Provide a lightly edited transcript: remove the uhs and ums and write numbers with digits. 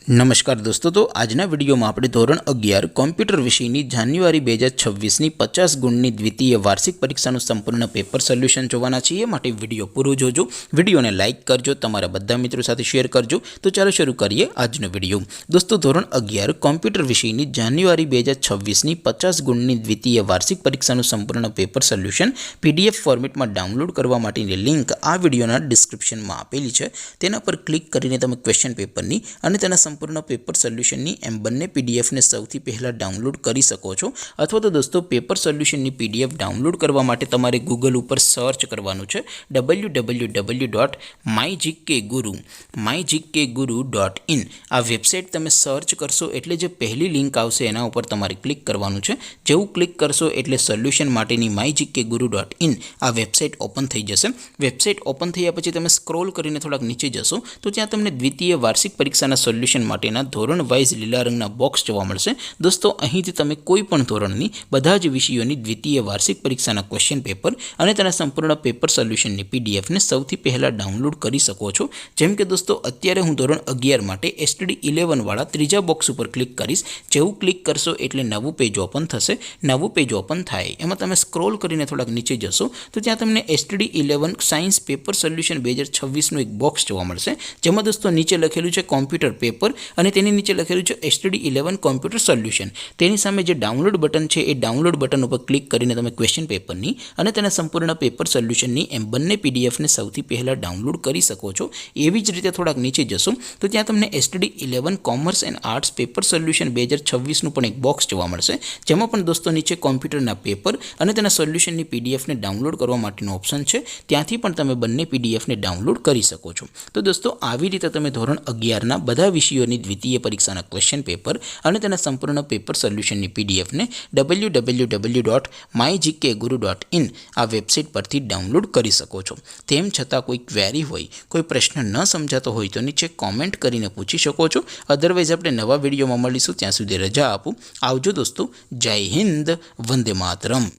नमस्कार दोस्तों, तो आजना विडियो में આપણે ધોરણ 11 કોમ્પ્યુટર વિષયની જાન્યુઆરી 2026ની 50 ગુણની દ્વિતીય વાર્ષિક પરીક્ષાનું સંપૂર્ણ પેપર સોલ્યુશન જોવાના છીએ। માટે વિડિયો પૂરો જોજો, વિડિયોને લાઈક કરજો, તમારા બધા મિત્રો સાથે શેર કરજો। તો ચાલો શરૂ કરીએ આજનો વિડિયો। દોસ્તો, ધોરણ 11 કોમ્પ્યુટર વિષયની જાન્યુઆરી 2026ની 50 ગુણની દ્વિતીય વાર્ષિક પરીક્ષાનું સંપૂર્ણ પેપર સોલ્યુશન પીડીએફ ફોર્મેટમાં ડાઉનલોડ કરવા માટેની લિંક આ વિડિયોના ડિસ્ક્રિપ્શનમાં આપેલી છે। તેના પર ક્લિક કરીને તમે ક્વેશ્ચન પેપરની અને તેના संपूर्ण पेपर सोल्यूशन एम बने पीडीएफ ने सौथी पहला डाउनलॉड करी सको छो। अथवा तो दोस्तों पेपर सोल्यूशन पीडीएफ डाउनलॉड करवा माटे तमारे गूगल पर सर्च करवानुं छे www.mygkguru.in। आ वेबसाइट तमे सर्च करशो एटले जे पहली लिंक आवशे एना उपर तमारे क्लिक करवानुं छे। जेवुं क्लिक करशो एटले सोल्यूशन माटेनी mygkguru.in आ वेबसाइट ओपन थई जशे। वेबसाइट ओपन थया पछी तमे स्क्रॉल करीने थोड़ाक नीचे जशो तो त्यां तमने द्वितीय वार्षिक परीक्षाना सोल्यूशन माटेना धोरण वाइज लीला रंगना बॉक्स जोवा मळशे। दोस्तों, અહીંથી તમે કોઈ પણ ધોરણની બધા જ વિષયોની દ્વિતીય વાર્ષિક પરીક્ષાના ક્વેશ્ચન પેપર અને તેના સંપૂર્ણ પેપર સોલ્યુશનની પીડીએફ ને સૌથી પહેલા ડાઉનલોડ કરી શકો છો। જેમ કે દોસ્તો, અત્યારે હું ધોરણ 11 માટે એસટીડી 11 વાળા ત્રીજા બોક્સ ઉપર ક્લિક કરીશ। જેવું ક્લિક કરશો એટલે નવું પેજ ઓપન થશે। નવું પેજ ઓપન થાય એમાં તમે સ્ક્રોલ કરીને થોડાક નીચે જશો તો ત્યાં તમને એસટીડી 11 સાયન્સ પેપર સોલ્યુશન 2026 નું એક બોક્સ જોવા મળશે, જેમાં દોસ્તો નીચે લખેલું છે કોમ્પ્યુટર पेपर અને તેની નીચે લખેલું છે એસટીડી 11 કોમ્પ્યુટર સોલ્યુશન। તેની સામે જે ડાઉનલોડ બટન છે એ ડાઉનલોડ બટન ઉપર ક્લિક કરીને તમે ક્વેશ્ચન પેપરની અને તેના સંપૂર્ણ પેપર સોલ્યુશનની એમ બંને પીડીએફને સૌથી પહેલા ડાઉનલોડ કરી શકો છો। એવી જ રીતે થોડાક નીચે જશો તો ત્યાં તમને STD 11 commerce and arts paper solution 2026 નું પણ એક બોક્સ જોવા મળશે, જેમાં પણ દોસ્તો નીચે કોમ્પ્યુટરના પેપર અને તેના સોલ્યુશનની પીડીએફને ડાઉનલોડ કરવા માટેનો ઓપ્શન છે। ત્યાંથી પણ તમે બંને પીડીએફને ડાઉનલોડ કરી શકો છો। તો દોસ્તો, આવી રીતે તમે ધોરણ 11 ના બધા વિષયોની દ્વિતીય પરીક્ષાના ક્વેશ્ચન પેપર અને તેના સંપૂર્ણ પેપર સોલ્યુશનની પીડીએફ ને www.mygkguru.in આ વેબસાઇટ પરથી ડાઉનલોડ કરી શકો છો। તેમ છતાં કોઈ ક્વેરી હોય, કોઈ પ્રશ્ન ન સમજાતો હોય તો નીચે કોમેન્ટ કરીને પૂછી શકો છો। અધરવાઇઝ આપણે નવા વિડીયોમાં મળીશું, ત્યાં સુધી રજા આપું। આવજો દોસ્તો, જય હિન્દ, વંદે માતરમ।